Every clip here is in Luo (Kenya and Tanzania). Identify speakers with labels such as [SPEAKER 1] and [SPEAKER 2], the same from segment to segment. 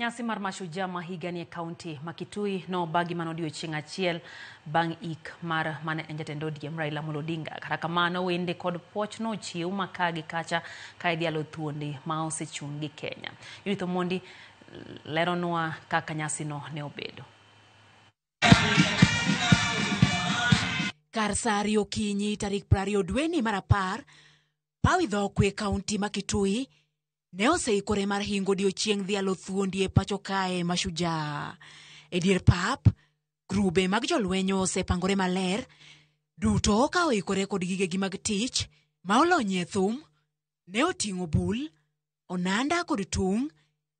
[SPEAKER 1] Nyasi mar Mashujaa ma higa ni e kaunti ma Kitui no bagi mano odiechieng' achiel bang' ik mar mane en jatend ODM Raila Amolo Odinga. Kata kamano wende kod puoch no chiw maka gi kacha ka idhialo thuondi ma osechung' gi Kenya. Yudith Omondi leronwa kaka nyasi no ne obedo.
[SPEAKER 2] Kar sa ariyo okinyi tarik 20 dwe ni mar 10 pawi dhokwe kaunti ma Kitui ne oseikore mar hingo odiechieng' dhialo thuondi e pacho kae Mashujaa. E dier pap, grube mag jolweny osepangore maler, duto ka oikore kod gigegi mag tich, ma olonye thum, ne oting'o bul, onanda kod tung,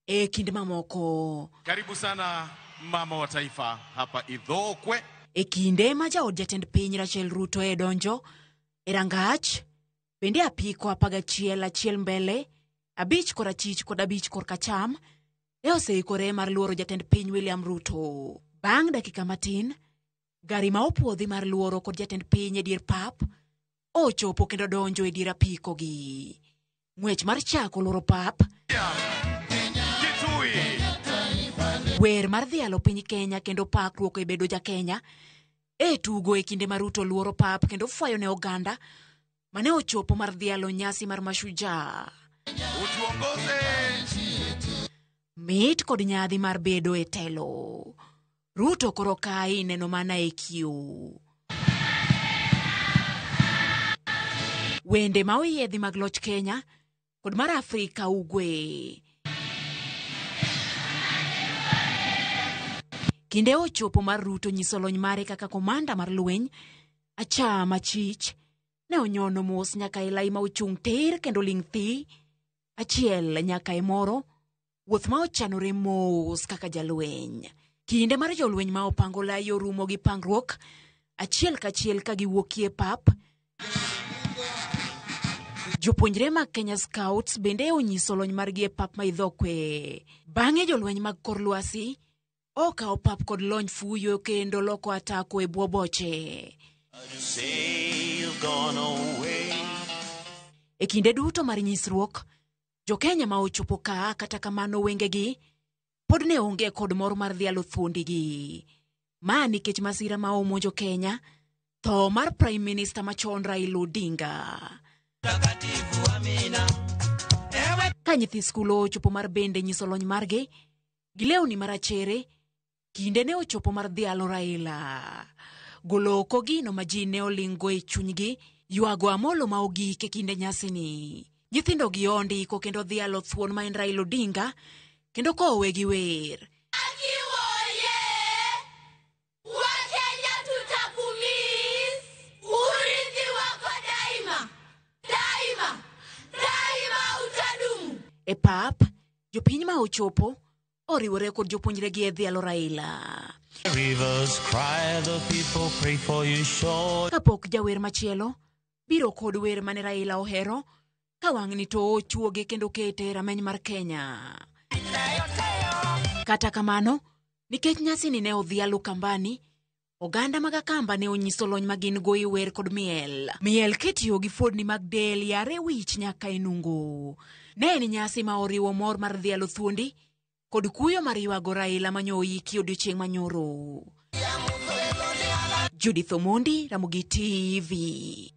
[SPEAKER 2] e kinde mamoko.
[SPEAKER 3] Karibu sana mama wa taifa hapa Idhokwe.
[SPEAKER 2] E kinde ma jaod jatend piny Rachel Ruto e donjo, e rangach, bende apiko 11 mbele, 5 korachich kod 5 korkacham, ne oseikore mar luoro jatend piny William Ruto. Bang' dakika matin, gari ma opuodhi mar luoro kod jatend piny e dier pap, ochopo kendo donjo e dier apiko gi. Ng'wech mar chako luoro pap, wer mar dhialo piny Kenya kendo pakruok e bedo ja Kenya, e tugo e kinde mar Ruto luoro pap kendo fwayo ne oganda, mane ochopo mar dhialo nyasi mar Mashujaa. Mit kod nyadhi mar bedo e telo. Ruto koro kai neno mana e kiu. Wende ma oyiedhi mag loch Kenya kod mar Afrika ugwe. Kinde ochopo mar Ruto nyiso lony mare kaka komanda mar lweny, acha machich, ne onyono mos nyaka e lai ma ochung' tir kendo ling' thi, achiel nyaka e moro, wuoth ma ochanore mos kaka jalweny. Kinde mar jolweny ma opango lai orumo gi pangruok, achiel kachiel ka giwuokie pap. Jopuonjre mag Kenya Scouts bende onyiso lony margi e pap ma Idhokwe. Bang'e jolweny mag kor lwasi, okawo pap kod lony fuyo kendo loko atako e bwo boche. E kinde duto mar nyisruok, Jo-Kenya ma ochopo ka kata kamano wengegi, pod ne onge kod mor mar dhialo thuondi gi. Ma nikech masira ma omonjo Kenya, tho mar Prime Minister machon Raila Odinga. Ka nyithi skul ochopo mar bende nyiso lony margi, gilewni marachere, kinde ne ochopo mar dhialo Raila. Golo oko gino ma ji ne olingo e chunygi, yuago Amolo ma ogik e kinde nyasi ni. Nyithindo gi ondiko kendo dhialo thuon ma en Raila Odinga, kendo kowe gi wer. E pap, jopiny ma ochopo, oriwore kod jopuonjre gi e dhialo Raila.
[SPEAKER 4] Rivers cry, the people pray for you sure.
[SPEAKER 2] Kapok jawer machielo, biro kod wer mane Raila ohero, ka wang'ni to ochuoge kendo kete rameny mar Kenya. Kata kamano, nikech nyasi ni ne odhialo kambani, oganda mag Akamba ne onyiso lony magin go i wer kod miel. Miel kitiyo gi fuodni mag del yare wich nyaka e nungo. Ne en nyasi ma oriwo mor mar dhialo thuondi, kod kuyo mar yuago Raila manyo oiki odiochieng' manyoro. Judith Omondi, Ramogi TV.